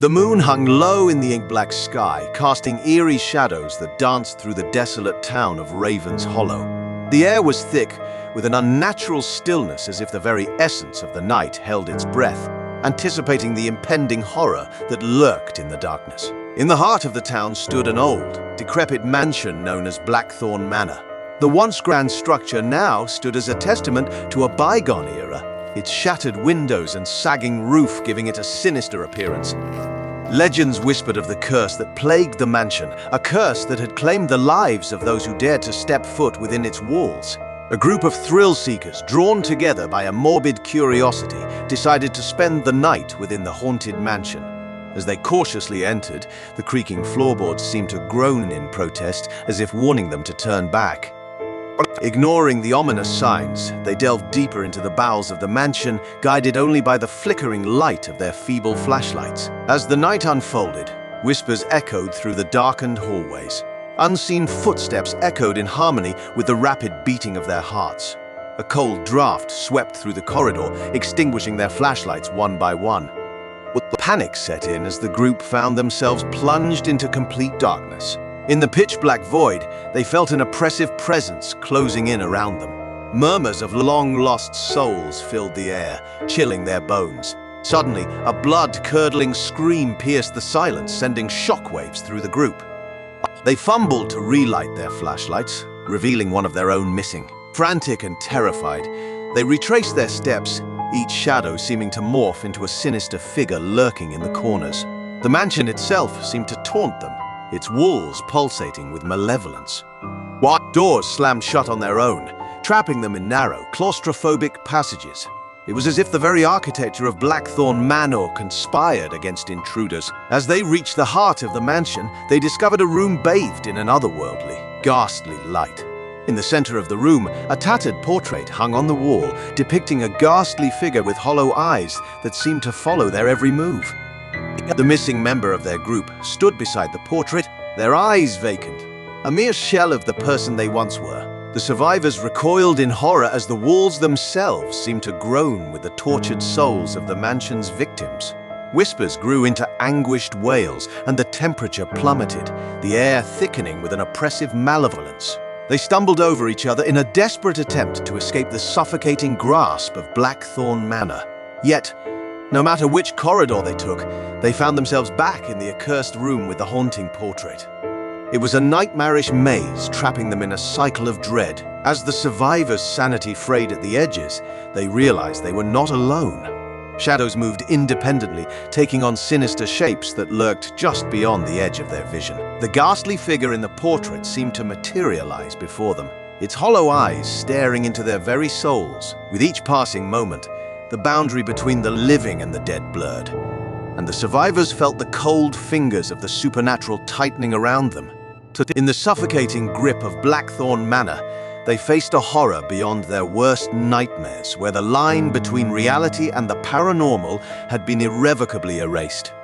The moon hung low in the ink-black sky, casting eerie shadows that danced through the desolate town of Raven's Hollow. The air was thick, with an unnatural stillness as if the very essence of the night held its breath, anticipating the impending horror that lurked in the darkness. In the heart of the town stood an old, decrepit mansion known as Blackthorn Manor. The once grand structure now stood as a testament to a bygone era, its shattered windows and sagging roof giving it a sinister appearance. Legends whispered of the curse that plagued the mansion, a curse that had claimed the lives of those who dared to step foot within its walls. A group of thrill-seekers, drawn together by a morbid curiosity, decided to spend the night within the haunted mansion. As they cautiously entered, the creaking floorboards seemed to groan in protest, as if warning them to turn back. Ignoring the ominous signs, they delved deeper into the bowels of the mansion, guided only by the flickering light of their feeble flashlights. As the night unfolded, whispers echoed through the darkened hallways. Unseen footsteps echoed in harmony with the rapid beating of their hearts. A cold draft swept through the corridor, extinguishing their flashlights one by one. Panic set in as the group found themselves plunged into complete darkness. In the pitch-black void, they felt an oppressive presence closing in around them. Murmurs of long-lost souls filled the air, chilling their bones. Suddenly, a blood-curdling scream pierced the silence, sending shockwaves through the group. They fumbled to relight their flashlights, revealing one of their own missing. Frantic and terrified, they retraced their steps, each shadow seeming to morph into a sinister figure lurking in the corners. The mansion itself seemed to taunt them, its walls pulsating with malevolence. Doors slammed shut on their own, trapping them in narrow, claustrophobic passages. It was as if the very architecture of Blackthorn Manor conspired against intruders. As they reached the heart of the mansion, they discovered a room bathed in an otherworldly, ghastly light. In the center of the room, a tattered portrait hung on the wall, depicting a ghastly figure with hollow eyes that seemed to follow their every move. The missing member of their group stood beside the portrait, their eyes vacant, a mere shell of the person they once were. The survivors recoiled in horror as the walls themselves seemed to groan with the tortured souls of the mansion's victims. Whispers grew into anguished wails, and the temperature plummeted, the air thickening with an oppressive malevolence. They stumbled over each other in a desperate attempt to escape the suffocating grasp of Blackthorn Manor. Yet, no matter which corridor they took, they found themselves back in the accursed room with the haunting portrait. It was a nightmarish maze trapping them in a cycle of dread. As the survivors' sanity frayed at the edges, they realized they were not alone. Shadows moved independently, taking on sinister shapes that lurked just beyond the edge of their vision. The ghastly figure in the portrait seemed to materialize before them, its hollow eyes staring into their very souls. With each passing moment, the boundary between the living and the dead blurred, and the survivors felt the cold fingers of the supernatural tightening around them. In the suffocating grip of Blackthorn Manor, they faced a horror beyond their worst nightmares, where the line between reality and the paranormal had been irrevocably erased.